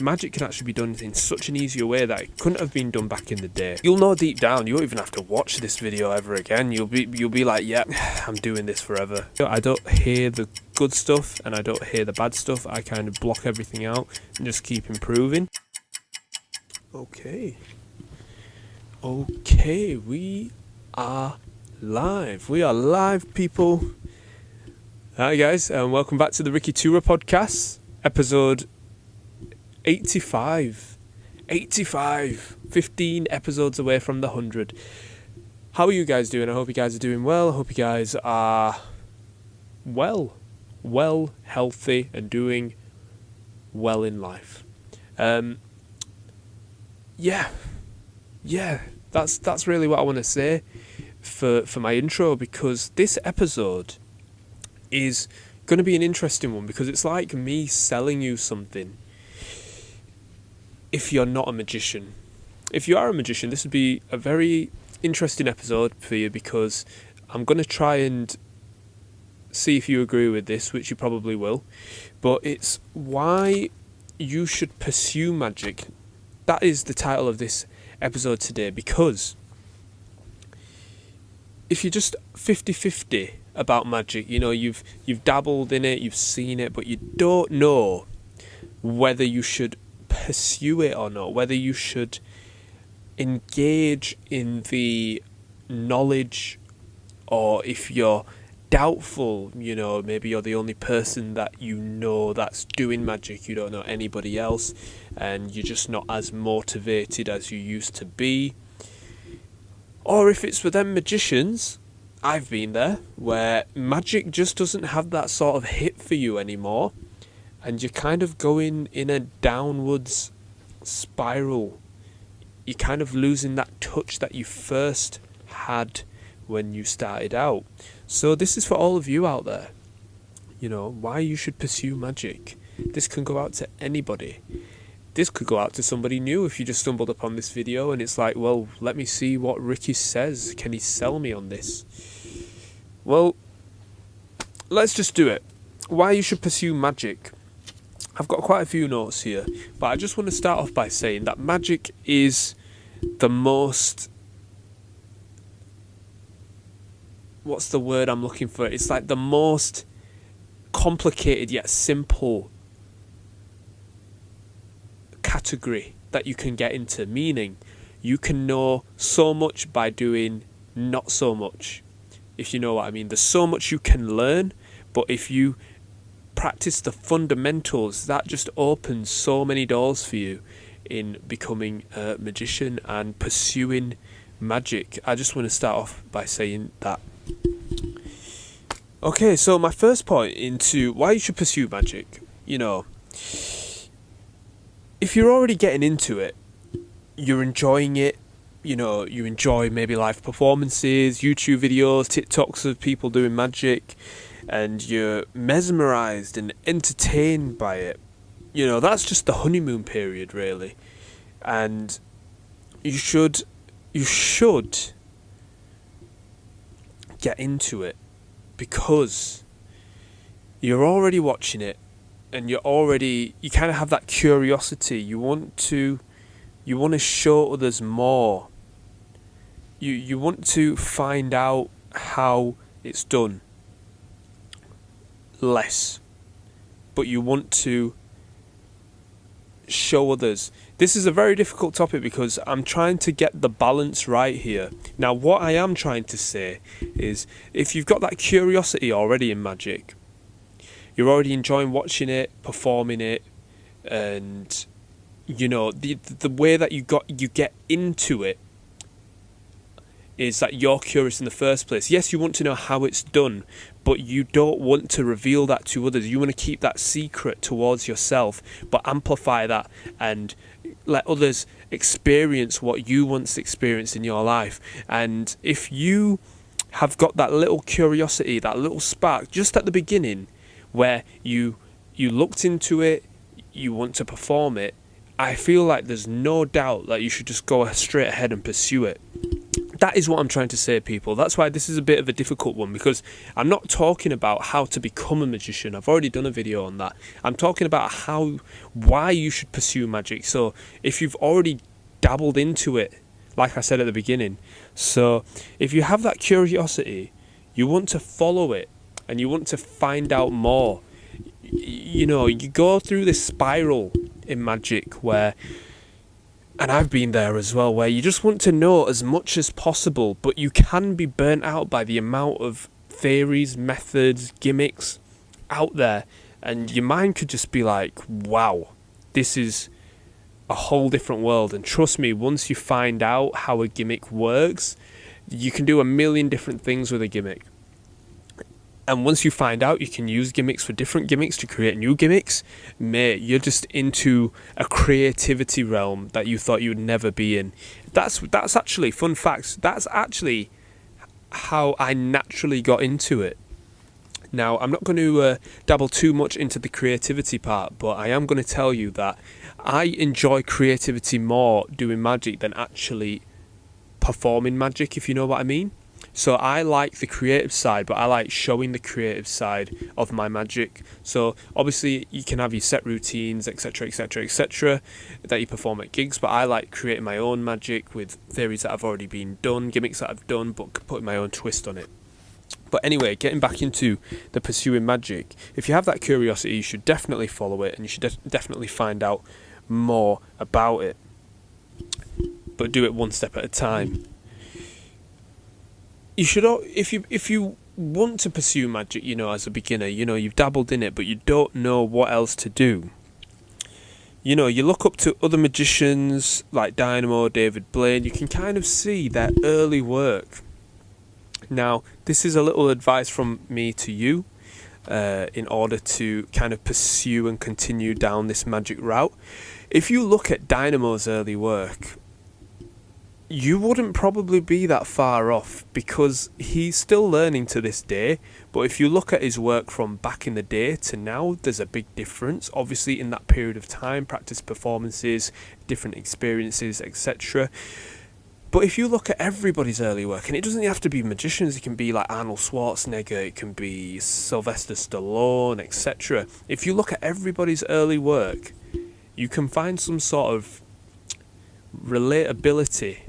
magic can actually be done in such an easier way that it couldn't have been done back in the day. You'll know deep down, you won't even have to watch this video ever again. You'll be like, yeah, I'm doing this forever. I don't hear the good stuff and I don't hear the bad stuff. I kind of block everything out and just keep improving. Okay, we are live. We are live, people. Hi guys, and welcome back to the Ricky2ra Podcast, episode 85, 15 episodes away from the 100. How are you guys doing? I hope you guys are doing well. I hope you guys are well, healthy, and doing well in life. Yeah, that's really what I want to say for my intro, because this episode is going to be an interesting one, because it's like me selling you something. If you're not a magician, if you are a magician, this would be a very interesting episode for you, because I'm going to try and see if you agree with this, which you probably will, but it's why you should pursue magic. That is the title of this episode today, because if you're just 50-50 about magic, you know, you've dabbled in it, you've seen it, but you don't know whether you should pursue it or not, whether you should engage in the knowledge, or if you're doubtful, you know, maybe you're the only person that you know that's doing magic, you don't know anybody else, and you're just not as motivated as you used to be. Or if it's for them magicians, I've been there, where magic just doesn't have that sort of hit for you anymore, and you're kind of going in a downwards spiral. You're kind of losing that touch that you first had when you started out. So this is for all of you out there, you know, why you should pursue magic. This can go out to anybody. This could go out to somebody new if you just stumbled upon this video and it's like, well, let me see what Ricky says. Can he sell me on this? Well, let's just do it. Why you should pursue magic. I've got quite a few notes here, but I just want to start off by saying that magic is the most... What's the word I'm looking for? It's like the most complicated yet simple category that you can get into, meaning you can know so much by doing not so much, if you know what I mean. There's so much you can learn, but if you practice the fundamentals, that just opens so many doors for you in becoming a magician and pursuing magic. I just want to start off by saying that. Okay, so my first point into why you should pursue magic, you know, if you're already getting into it, you're enjoying it, you know, you enjoy maybe live performances, YouTube videos, TikToks of people doing magic, and you're mesmerized and entertained by it, you know, that's just the honeymoon period, really. And you should get into it, because you're already watching it, and you kind of have that curiosity. You want to show others more. You want to find out how it's done less, but you want to show others. This is a very difficult topic, because I'm trying to get the balance right here. Now, what I am trying to say is, if you've got that curiosity already in magic, you're already enjoying watching it, performing it, and you know, the way that you get into it is that you're curious in the first place. Yes, you want to know how it's done, but you don't want to reveal that to others. You want to keep that secret towards yourself, but amplify that and let others experience what you once experienced in your life. And if you have got that little curiosity, that little spark just at the beginning, where you looked into it, you want to perform it, I feel like there's no doubt that you should just go straight ahead and pursue it. That is what I'm trying to say, people. That's why this is a bit of a difficult one, because I'm not talking about how to become a magician. I've already done a video on that. I'm talking about why you should pursue magic. So if you've already dabbled into it, like I said at the beginning, so if you have that curiosity, you want to follow it and you want to find out more. You know, you go through this spiral in magic where, and I've been there as well, where you just want to know as much as possible, but you can be burnt out by the amount of theories, methods, gimmicks out there, and your mind could just be like, wow, this is a whole different world. And trust me, once you find out how a gimmick works, you can do a million different things with a gimmick. And once you find out you can use gimmicks for different gimmicks to create new gimmicks, mate, you're just into a creativity realm that you thought you would never be in. That's actually, fun facts, that's actually how I naturally got into it. Now, I'm not going to dabble too much into the creativity part, but I am going to tell you that I enjoy creativity more doing magic than actually performing magic, if you know what I mean. So I like the creative side, but I like showing the creative side of my magic. So obviously you can have your set routines, etc, etc, etc, that you perform at gigs, but I like creating my own magic with theories that have already been done, gimmicks that I've done, but putting my own twist on it. But anyway, getting back into the pursuing magic, if you have that curiosity, you should definitely follow it, and you should definitely find out more about it. But do it one step at a time. You should, if you want to pursue magic, you know, as a beginner, you know, you've dabbled in it, but you don't know what else to do. You know, you look up to other magicians like Dynamo, David Blaine, you can kind of see their early work. Now, this is a little advice from me to you, in order to kind of pursue and continue down this magic route. If you look at Dynamo's early work, you wouldn't probably be that far off, because he's still learning to this day. But if you look at his work from back in the day to now, there's a big difference. Obviously, in that period of time, practice performances, different experiences, etc. But if you look at everybody's early work, and it doesn't have to be magicians, it can be like Arnold Schwarzenegger, it can be Sylvester Stallone, etc. If you look at everybody's early work, you can find some sort of relatability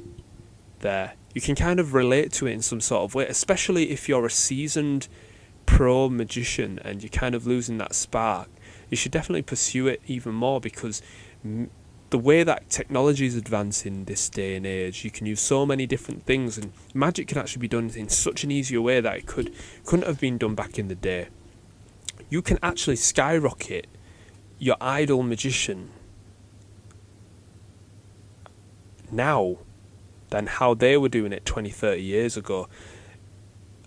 there. You can kind of relate to it in some sort of way, especially if you're a seasoned pro magician and you're kind of losing that spark. You should definitely pursue it even more, because the way that technology is advancing this day and age, you can use so many different things, and magic can actually be done in such an easier way that it couldn't have been done back in the day. You can actually skyrocket your idol magician now than how they were doing it 20, 30 years ago.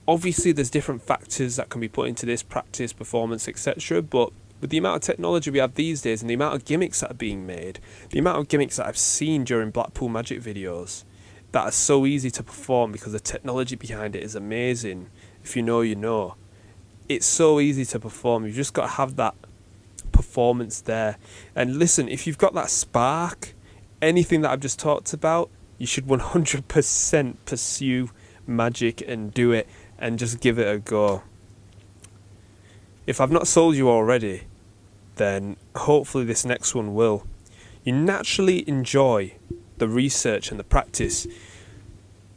Obviously, there's different factors that can be put into this: practice, performance, etc. But with the amount of technology we have these days and the amount of gimmicks that are being made, the amount of gimmicks that I've seen during Blackpool Magic videos that are so easy to perform because the technology behind it is amazing. If you know, you know. It's so easy to perform. You've just got to have that performance there. And listen, if you've got that spark, anything that I've just talked about, you should 100% pursue magic and do it and just give it a go. If I've not sold you already, then hopefully this next one will. You naturally enjoy the research and the practice.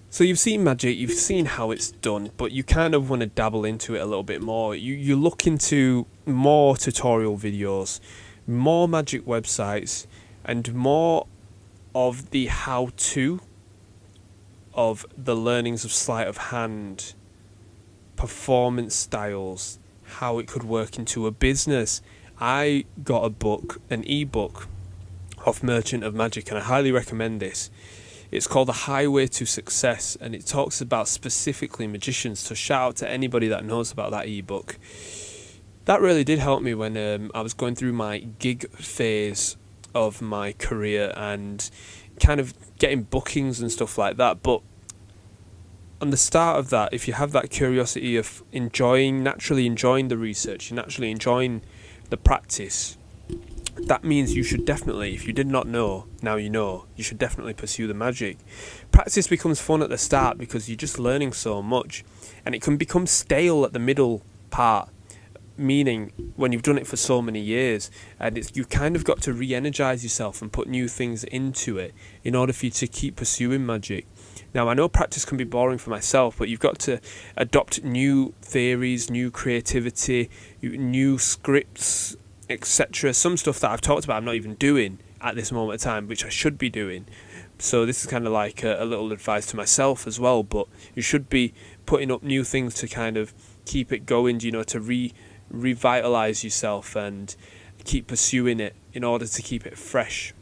So you've seen magic, you've seen how it's done, but you kind of want to dabble into it a little bit more. You look into more tutorial videos, more magic websites, and more of the how-to of the learnings of sleight of hand, performance styles, how it could work into a business. I got a book, an ebook of Merchant of Magic, and I highly recommend this. It's called The Highway to Success, and it talks about specifically magicians. So shout out to anybody that knows about that ebook. That really did help me when I was going through my gig phase of my career and kind of getting bookings and stuff like that. But on the start of that, if you have that curiosity of naturally enjoying the research, you're naturally enjoying the practice, that means you should definitely, if you did not know, now you know, you should definitely pursue the magic. Practice becomes fun at the start because you're just learning so much, and it can become stale at the middle part, meaning when you've done it for so many years, and you kind of got to re-energize yourself and put new things into it in order for you to keep pursuing magic. Now, I know practice can be boring for myself, but you've got to adopt new theories, new creativity, new scripts, etc. Some stuff that I've talked about I'm not even doing at this moment in time, which I should be doing. So this is kind of like a little advice to myself as well, but you should be putting up new things to kind of keep it going, to revitalize yourself and keep pursuing it in order to keep it fresh.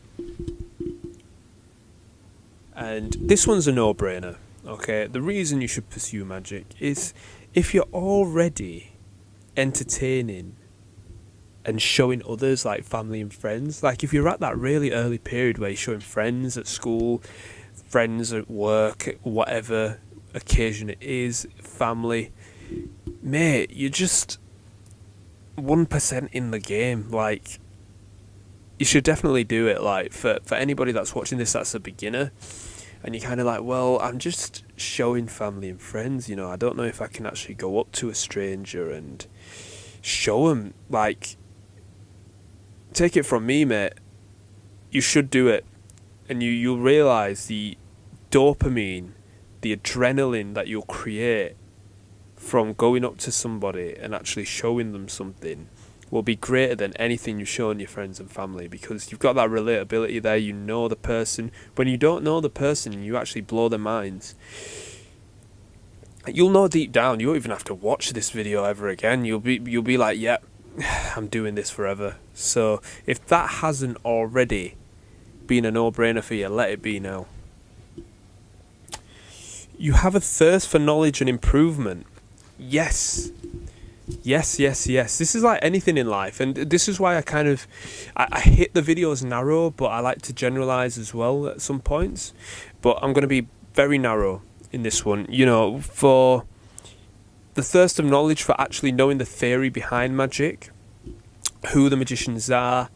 And this one's a no-brainer, okay? The reason you should pursue magic is if you're already entertaining and showing others, like family and friends. Like if you're at that really early period where you're showing friends at school, friends at work, whatever occasion it is, family, mate, you're just 1% in the game. Like, you should definitely do it. Like, for anybody that's watching this that's a beginner, and you're kind of like, well, I'm just showing family and friends, I don't know if I can actually go up to a stranger and show them. Like, take it from me, mate, you should do it, and you'll realise the dopamine, the adrenaline that you'll create from going up to somebody and actually showing them something will be greater than anything you've shown your friends and family, because you've got that relatability there. You know the person. When you don't know the person, you actually blow their minds. You'll know deep down. You won't even have to watch this video ever again. You'll be like, yep, I'm doing this forever. So if that hasn't already been a no-brainer for you, let it be now. You have a thirst for knowledge and improvement. Yes. This is like anything in life, and this is why I hit the videos narrow, but I like to generalize as well at some points. But I'm going to be very narrow in this one, for the thirst of knowledge, for actually knowing the theory behind magic, who the magicians are,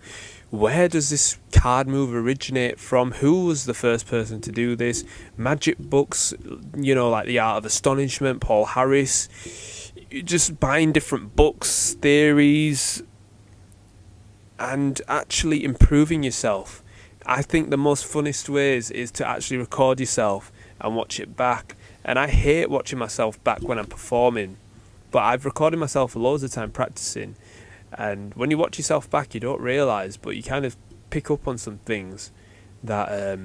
where does this card move originate from, who was the first person to do this, magic books, like The Art of Astonishment, Paul Harris, just buying different books, theories, and actually improving yourself. I think the most funnest ways is to actually record yourself and watch it back. And I hate watching myself back when I'm performing, but I've recorded myself loads of time practicing. And when you watch yourself back, you don't realise, but you kind of pick up on some things that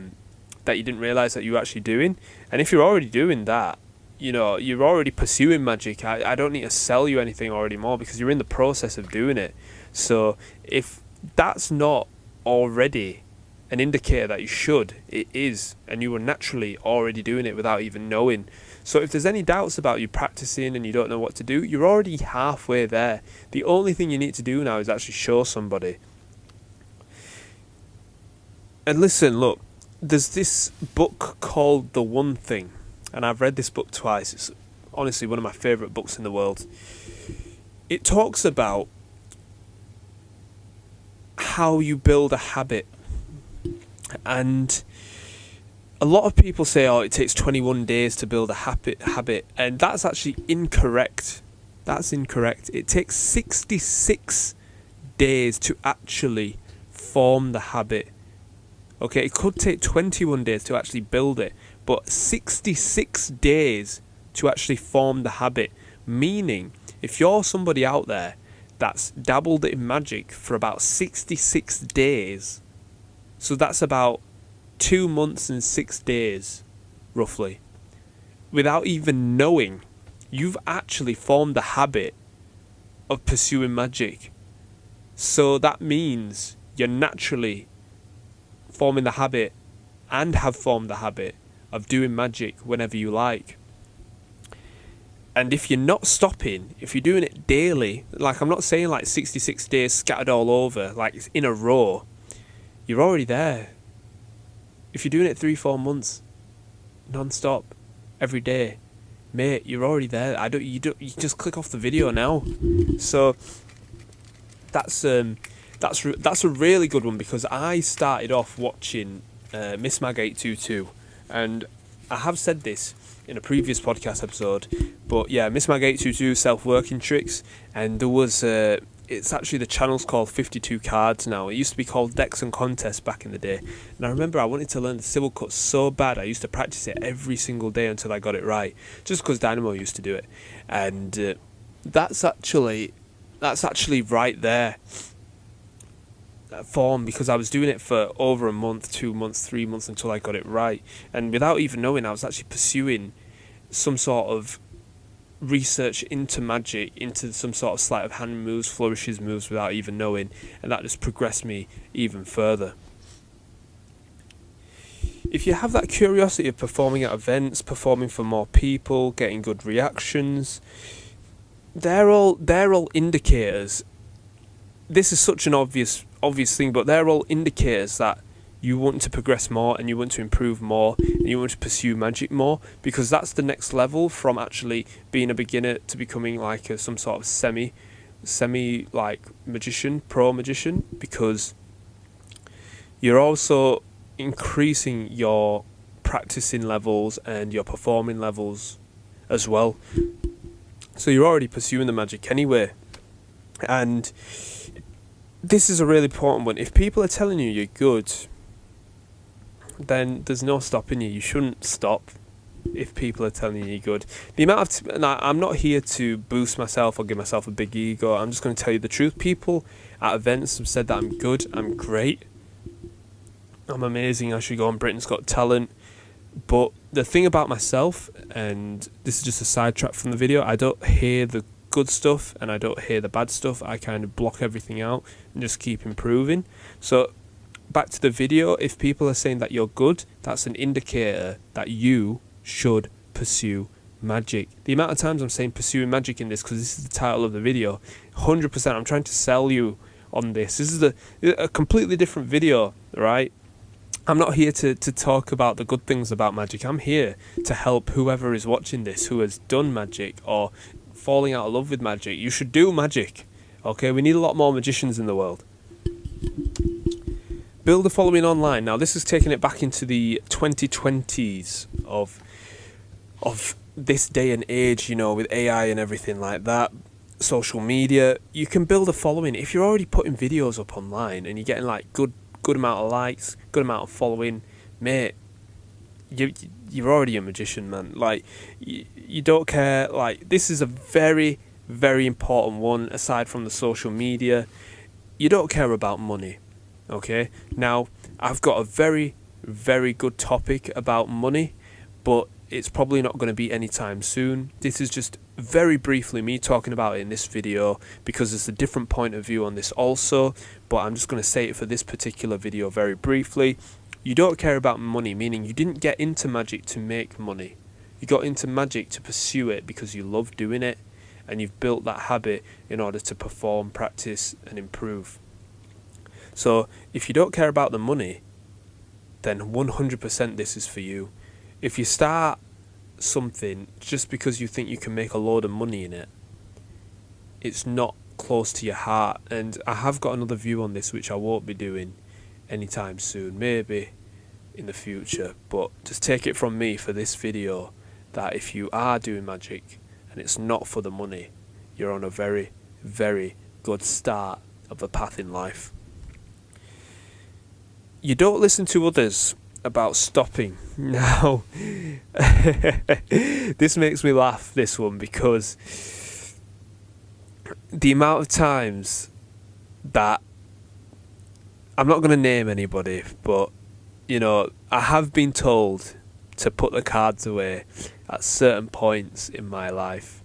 you didn't realise that you were actually doing. And if you're already doing that, you're already pursuing magic. I don't need to sell you anything already more, because you're in the process of doing it. So if that's not already an indicator that you should, it is, and you were naturally already doing it without even knowing. So if there's any doubts about you practicing and you don't know what to do, you're already halfway there. The only thing you need to do now is actually show somebody. And listen, look, there's this book called The One Thing, and I've read this book twice. It's honestly one of my favourite books in the world. It talks about how you build a habit. And a lot of people say, it takes 21 days to build a habit, and that's actually incorrect. That's incorrect. It takes 66 days to actually form the habit. Okay, it could take 21 days to actually build it, but 66 days to actually form the habit. Meaning, if you're somebody out there that's dabbled in magic for about 66 days, so that's about 2 months and 6 days, roughly, without even knowing, you've actually formed the habit of pursuing magic. So that means you're naturally forming the habit and have formed the habit of doing magic whenever you like. And if you're not stopping, if you're doing it daily, like I'm not saying like 66 days scattered all over, like it's in a row, you're already there. If you're doing it 3-4 months, non-stop, every day, mate, you're already there. You just click off the video now. So that's that's a really good one, because I started off watching Miss Mag 822, and I have said this in a previous podcast episode, but yeah, Miss Mag 822 self-working tricks, and there was it's actually, the channel's called 52 Cards now. It used to be called Decks and Contests back in the day, and I remember I wanted to learn the civil cut so bad. I used to practice it every single day until I got it right, just because Dynamo used to do it, and that's actually right there, that form, because I was doing it for over a month, 2 months, 3 months until I got it right, and without even knowing, I was actually pursuing some sort of research into magic, into some sort of sleight of hand moves, flourishes moves, without even knowing, and that just progressed me even further. If you have that curiosity of performing at events, performing for more people, getting good reactions, they're all indicators. This is such an obvious thing, but they're all indicators that you want to progress more, and you want to improve more, and you want to pursue magic more, because that's the next level from actually being a beginner to becoming like some sort of semi like magician, pro magician, because you're also increasing your practicing levels and your performing levels as well. So you're already pursuing the magic anyway. And this is a really important one. If people are telling you you're good, then there's no stopping you. You shouldn't stop if people are telling you you're good. The amount of I'm not here to boost myself or give myself a big ego. I'm just going to tell you the truth. People at events have said that I'm good, I'm great, I'm amazing, I should go on Britain's Got Talent. But the thing about myself, and this is just a sidetrack from the video, I don't hear the good stuff and I don't hear the bad stuff. I kind of block everything out and just keep improving. So back to the video, if people are saying that you're good, that's an indicator that you should pursue magic. The amount of times I'm saying pursuing magic in this, because this is the title of the video, 100% I'm trying to sell you on this. This is a completely different video, right? I'm not here to talk about the good things about magic. I'm here to help whoever is watching this who has done magic or falling out of love with magic. You should do magic, okay? We need a lot more magicians in the world. Build a following online. Now, this is taking it back into the 2020s of this day and age, you know, with AI and everything like that, social media. You can build a following. If you're already putting videos up online and you're getting like good amount of likes, good amount of following, mate, you're already a magician, man. Like, you don't care. Like, this is a very, very important one, aside from the social media. You don't care about money. Okay, now I've got a very, very good topic about money, but it's probably not going to be anytime soon. This is just very briefly me talking about it in this video, because there's a different point of view on this also, but I'm just going to say it for this particular video very briefly. You don't care about money, meaning you didn't get into magic to make money. You got into magic to pursue it because you love doing it, and you've built that habit in order to perform, practice, and improve. So if you don't care about the money, then 100% this is for you. If you start something just because you think you can make a load of money in it, it's not close to your heart. And I have got another view on this, which I won't be doing anytime soon, maybe in the future, but just take it from me for this video that if you are doing magic and it's not for the money, you're on a very, very good start of the path in life. You don't listen to others about stopping. Now, this makes me laugh, this one, because the amount of times that, I'm not going to name anybody, but, you know, I have been told to put the cards away at certain points in my life.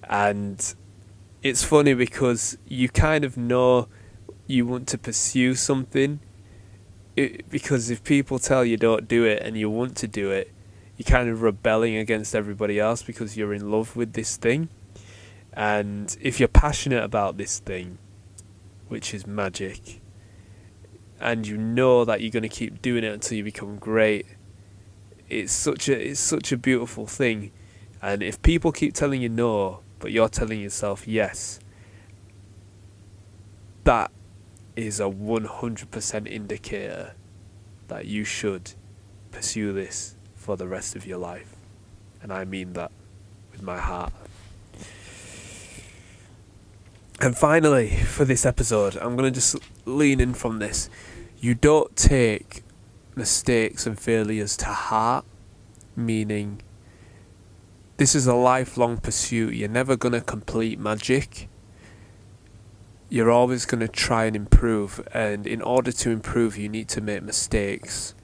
And it's funny because you kind of know you want to pursue something, because if people tell you don't do it and you want to do it, you're kind of rebelling against everybody else because you're in love with this thing. And if you're passionate about this thing, which is magic, and you know that you're going to keep doing it until you become great, it's such a beautiful thing. And if people keep telling you no, but you're telling yourself yes, that is a 100% indicator that you should pursue this for the rest of your life. And I mean that with my heart. And finally, for this episode, I'm going to just lean in from this. You don't take mistakes and failures to heart, meaning this is a lifelong pursuit. You're never going to complete magic. You're always going to try and improve, and in order to improve, you need to make mistakes.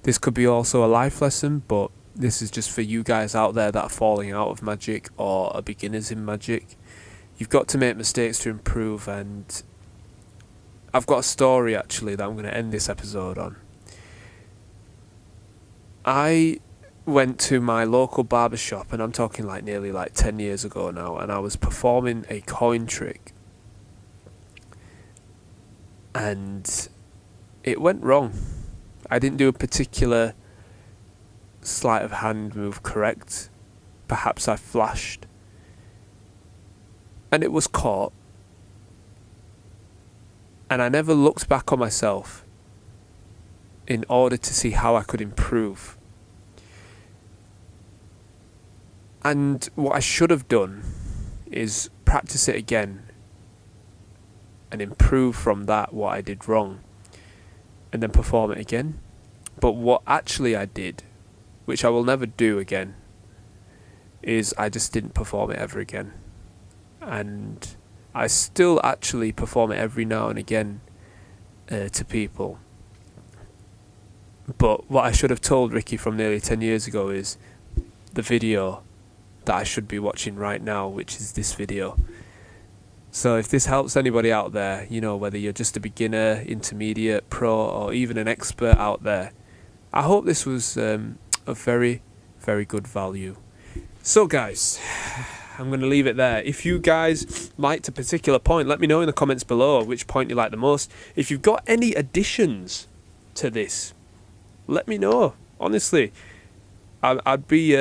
This could be also a life lesson, but this is just for you guys out there that are falling out of magic or are beginners in magic. You've got to make mistakes to improve, and I've got a story actually that I'm going to end this episode on. I went to my local barbershop, and I'm talking like nearly 10 years ago now, and I was performing a coin trick. And it went wrong. I didn't do a particular sleight of hand move correct. Perhaps I flashed. And it was caught. And I never looked back on myself in order to see how I could improve. And what I should have done is practice it again and improve from that what I did wrong, and then perform it again. But what actually I did, which I will never do again, is I just didn't perform it ever again. And I still actually perform it every now and again to people. But what I should have told Ricky from nearly 10 years ago is the video that I should be watching right now, which is this video. So if this helps anybody out there, whether you're just a beginner, intermediate, pro, or even an expert out there, I hope this was of very, very good value. So guys, I'm going to leave it there. If you guys liked a particular point, let me know in the comments below which point you like the most. If you've got any additions to this, let me know. Honestly, I'd be...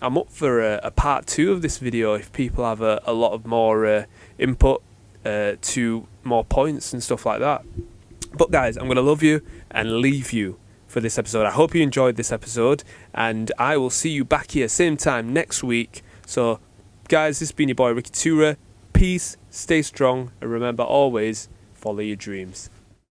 I'm up for a part 2 of this video if people have a lot of more input to more points and stuff like that. But guys, I'm going to love you and leave you for this episode. I hope you enjoyed this episode, and I will see you back here same time next week. So guys, this has been your boy Ricky2ra. Peace, stay strong, and remember always, follow your dreams.